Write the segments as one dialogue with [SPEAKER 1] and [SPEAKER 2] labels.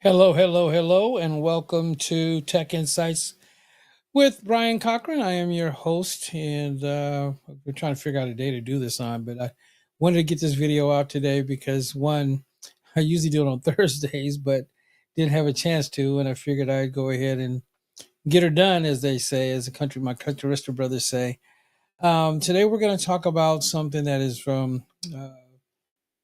[SPEAKER 1] Hello, hello, hello, and welcome to Tech Insights with Brian Cochran. I am your host, and we're trying to figure out a day to do this on, but I wanted to get this video out today because one, I usually do it on Thursdays, but didn't have a chance to, and I figured I'd go ahead and get her done, as they say, as my country Rister brothers say. Today we're going to talk about something that is from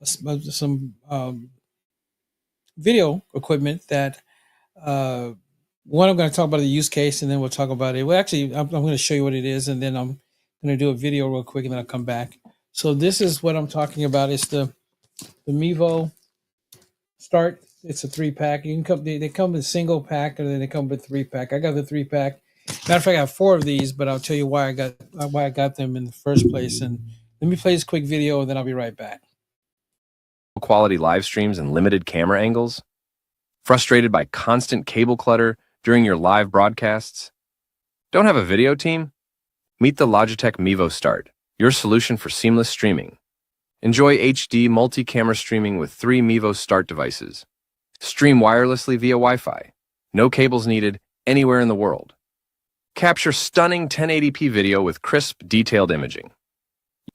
[SPEAKER 1] some video equipment that Uh, one, I'm going to talk about the use case, and then we'll talk about it. Well, actually, I'm going to show you what it is, and then I'm going to do a video real quick, and then I'll come back. So this is what I'm talking about. It's the Mevo Start. It's a 3-pack. You can come. They come with single pack, and then they come with 3-pack. I got the 3-pack. Matter of fact, I have 4 of these, but I'll tell you why I got them in the first place. And let me play this quick video, and then I'll be right back.
[SPEAKER 2] Quality live streams and limited camera angles? Frustrated by constant cable clutter during your live broadcasts? Don't have a video team? Meet the Logitech Mevo Start, your solution for seamless streaming. Enjoy HD multi-camera streaming with 3 Mevo Start devices. Stream wirelessly via Wi-Fi. No cables needed anywhere in the world. Capture stunning 1080p video with crisp, detailed imaging.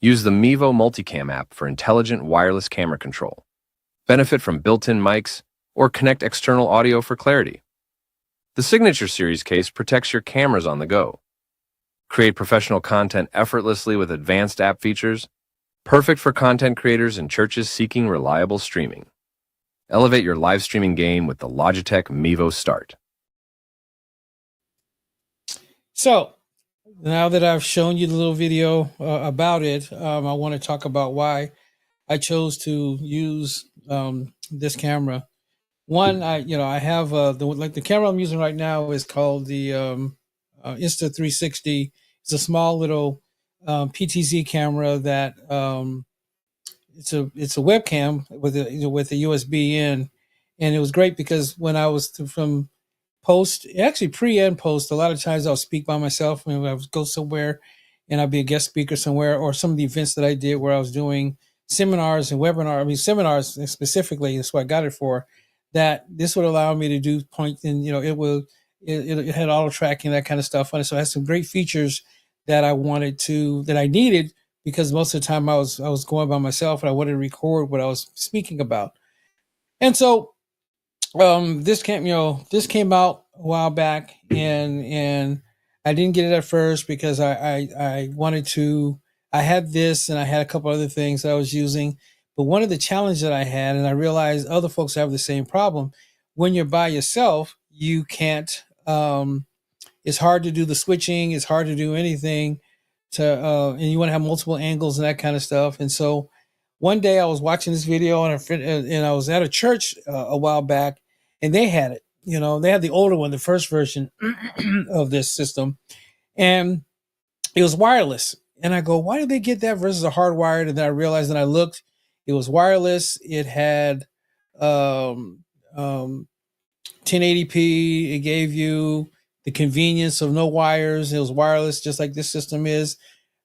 [SPEAKER 2] Use the Mevo Multicam app for intelligent wireless camera control. Benefit from built-in mics or connect external audio for clarity. The Signature Series case protects your cameras on the go. Create professional content effortlessly with advanced app features, perfect for content creators and churches seeking reliable streaming. Elevate your live streaming game with the Logitech Mevo Start.
[SPEAKER 1] So now that I've shown you the little video about it, I want to talk about why I chose to use this camera. One, I have the camera I'm using right now is called the Insta360. It's a small little PTZ camera that it's a webcam with a USB in, and it was great because when I was from post, actually pre and post, a lot of times I'll speak by myself when I would go somewhere and I'll be a guest speaker somewhere, or some of the events that I did where I was doing seminars and seminars specifically. That's what I got it for. That this would allow me to do point, and it had auto tracking, that kind of stuff on it. So it has some great features that I needed, because most of the time I was going by myself and I wanted to record what I was speaking about. And so this came out a while back, and I didn't get it at first because I wanted to. I had this, and I had a couple other things that I was using, but one of the challenges that I had, and I realized other folks have the same problem, when you're by yourself, you can't. It's hard to do the switching. It's hard to do anything and you want to have multiple angles and that kind of stuff. And so one day I was watching this video, and I was at a church a while back, and they had it. They had the older one, the first version of this system, and it was wireless. And I go, why did they get that versus a hardwired? And then I realized, and I looked, it was wireless. It had 1080p. It gave you the convenience of no wires. It was wireless, just like this system is.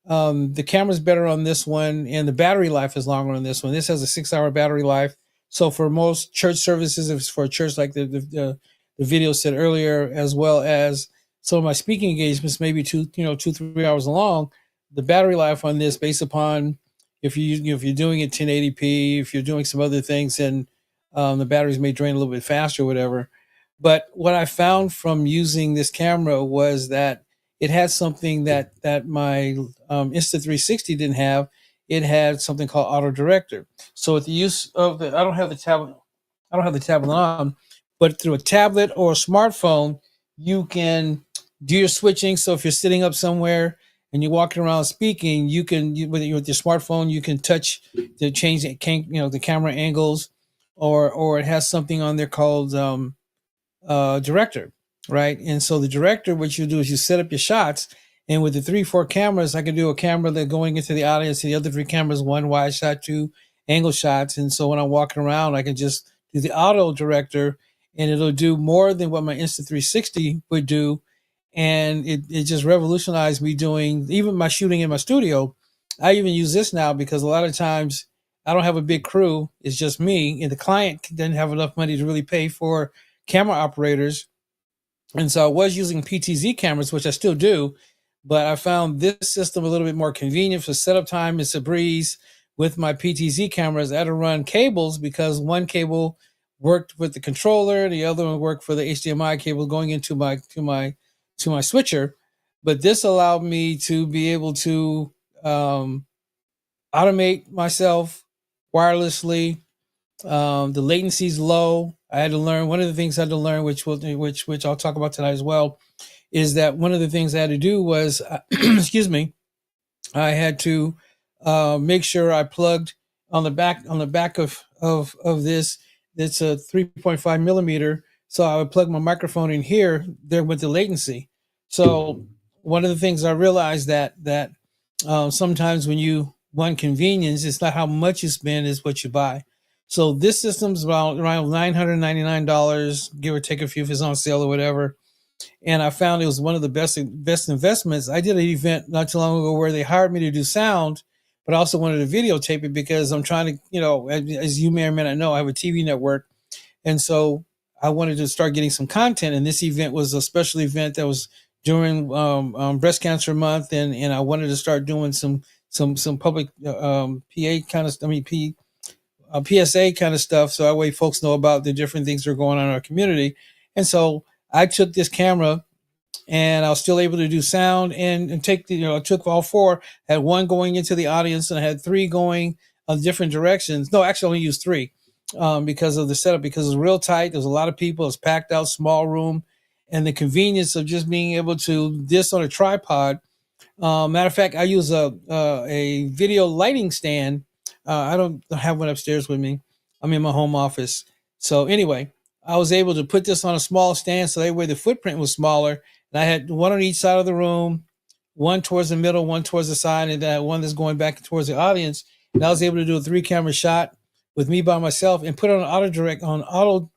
[SPEAKER 1] The camera's better on this one, and the battery life is longer on this one. This has a 6-hour battery life. So for most church services, if it's for a church like the video said earlier, as well as some of my speaking engagements, maybe 2-3 hours long, the battery life on this, based upon if you're doing it 1080p, if you're doing some other things, then the batteries may drain a little bit faster or whatever. But what I found from using this camera was that it had something that my Insta360 didn't have. It had something called Auto Director. So with the use of I don't have the tablet on, but through a tablet or a smartphone, you can do your switching. So if you're sitting up somewhere and you're walking around speaking, with your smartphone, you can touch to change the camera angles, or it has something on there called Director, right? And so the Director, what you do is you set up your shots, and with the 3-4 cameras, I can do a camera that going into the audience, and the other 3 cameras, 1 wide shot, 2 angle shots. And so when I'm walking around, I can just do the Auto Director, and it'll do more than what my Insta360 would do. And it just revolutionized me doing even my shooting in my studio. I even use this now because a lot of times I don't have a big crew. It's just me, and the client didn't have enough money to really pay for camera operators. And so I was using PTZ cameras, which I still do, but I found this system a little bit more convenient for setup time. It's a breeze. With my PTZ cameras, I had to run cables because one cable worked with the controller, the other one worked for the HDMI cable going into my switcher. But this allowed me to be able to automate myself wirelessly. The latency is low. I had to learn one of the things I had to learn, which I'll talk about tonight as well, is that one of the things I had to do was, excuse me, I had to make sure I plugged on the back of this. It's a 3.5 millimeter, so I would plug my microphone in here there with the latency. So one of the things I realized that sometimes when you want convenience, it's not how much you spend, it's what you buy. So this system's around $999, give or take a few if it's on sale or whatever. And I found it was one of the best investments. I did an event not too long ago where they hired me to do sound, but I also wanted to videotape it because I'm trying to, as you may or may not know, I have a TV network. And so I wanted to start getting some content. And this event was a special event that was during Breast Cancer Month. And I wanted to start doing some public PA kind of, PSA kind of stuff. So that way folks know about the different things that are going on in our community. And so I took this camera and I was still able to do sound and take I took all four. I had one going into the audience and I had three going on different directions. No, actually I only used three because of the setup, because it was real tight. There was a lot of people. It was packed out, small room, and the convenience of just being able to this on a tripod. Matter of fact, I use a video lighting stand. I don't have one upstairs with me. I'm in my home office. So anyway, I was able to put this on a small stand so that way the footprint was smaller. And I had one on each side of the room, one towards the middle, one towards the side, and then one that's going back towards the audience. And I was able to do a 3-camera shot with me by myself and put it on auto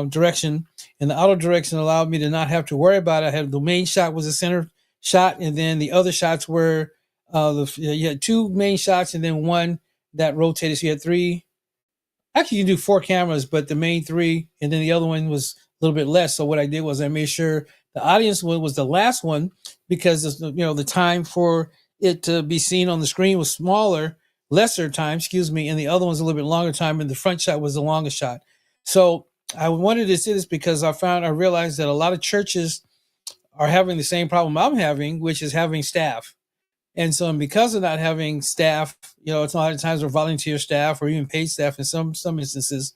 [SPEAKER 1] direction. And the auto direction allowed me to not have to worry about it. I had the main shot was the center shot, and then the other shots were you had 2 main shots and then one that rotated. So you had 3. Actually, you can do 4 cameras, but the main 3, and then the other one was a little bit less. So what I did was I made sure the audience one was the last one because the time for it to be seen on the screen was lesser time, and the other one's a little bit longer time, and the front shot was the longest shot. So I wanted to say this because I realized that a lot of churches are having the same problem I'm having, which is having staff. And so, because of not having staff, it's a lot of times we're volunteer staff or even paid staff in some instances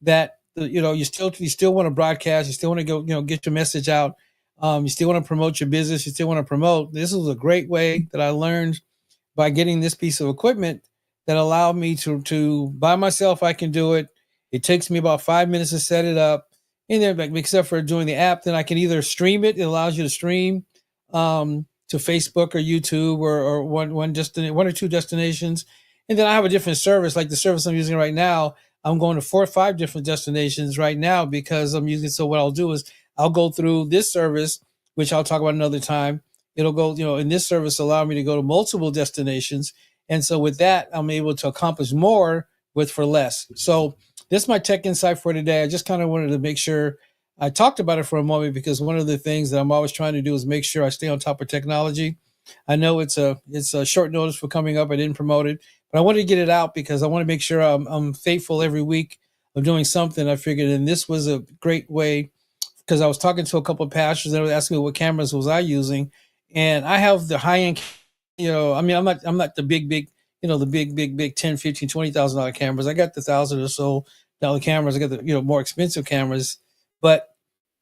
[SPEAKER 1] that, you still want to broadcast, you still want to go, get your message out. You still want to promote your business. You still want to promote. This was a great way that I learned by getting this piece of equipment that allowed me to by myself. I can do it. It takes me about 5 minutes to set it up. And then, except for doing the app, then I can either stream it. It allows you to stream to Facebook or YouTube or one or 2 destinations. And then I have a different service, like the service I'm using right now. I'm going to 4 or 5 different destinations right now because I'm using. So what I'll do is I'll go through this service, which I'll talk about another time. It'll go, in this service allow me to go to multiple destinations. And so with that, I'm able to accomplish more for less. So this is my tech insight for today. I just kind of wanted to make sure I talked about it for a moment because one of the things that I'm always trying to do is make sure I stay on top of technology. I know it's a short notice for coming up. I didn't promote it, but I wanted to get it out because I want to make sure I'm faithful every week of doing something. I figured, and this was a great way because I was talking to a couple of pastors and they were asking me what cameras was I using, and I have the high end. I'm not the big, the big 10, 15, $20,000 cameras. I got the $1,000 or so dollar cameras. I got the more expensive cameras. But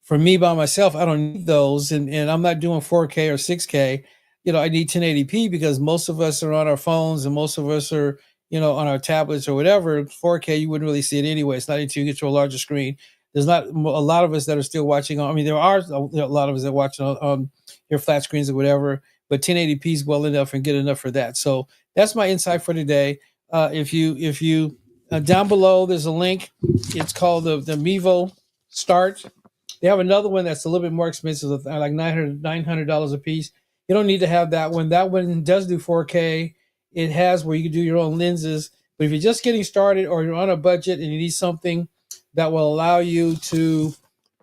[SPEAKER 1] for me by myself, I don't need those. And I'm not doing 4K or 6K. I need 1080p because most of us are on our phones and most of us are, on our tablets or whatever. 4K, you wouldn't really see it anyway. It's not until you get to a larger screen. There's not a lot of us that are still watching. There are a lot of us that watch on your flat screens or whatever, but 1080p is well enough and good enough for that. So that's my insight for today. If you down below, there's a link. It's called the Mevo Start. They have another one that's a little bit more expensive, like $900 a piece. You don't need to have that one. That one does do 4K. It has where you can do your own lenses. But if you're just getting started or you're on a budget and you need something that will allow you to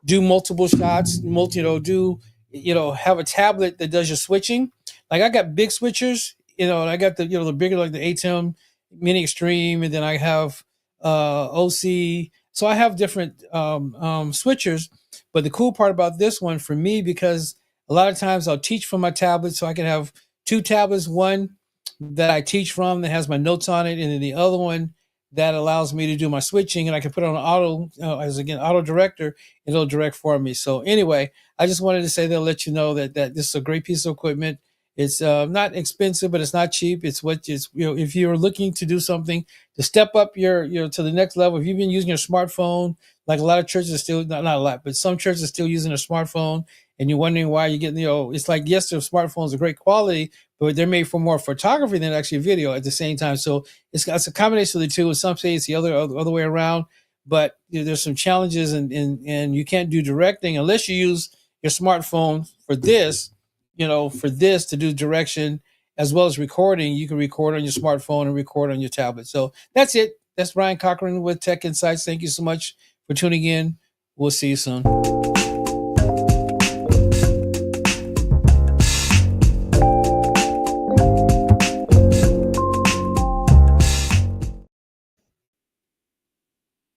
[SPEAKER 1] do multiple shots, have a tablet that does your switching. Like I got big switchers, and I got the bigger, like the ATEM Mini Extreme, and then I have OC. So I have different switchers. But the cool part about this one for me, because a lot of times I'll teach from my tablet, so I can have two tablets, one that I teach from that has my notes on it, and then the other one that allows me to do my switching, and I can put it on auto auto director, and it'll direct for me. So anyway, I just wanted to say that, let you know that this is a great piece of equipment. It's not expensive, but it's not cheap. It's what is, if you're looking to do something to step up your to the next level. If you've been using your smartphone, like a lot of churches are still, not a lot, but some churches are still using a smartphone, and you're wondering why you're getting, it's like, yes, their smartphones are great quality, but they're made for more photography than actually video at the same time. So it's a combination of the two. In some say it's the other way around, but there's some challenges, and you can't do directing unless you use your smartphone for this, to do direction as well as recording. You can record on your smartphone and record on your tablet. So that's it. That's Brian Cochran with Tech Insights. Thank you so much for tuning in. We'll see you soon.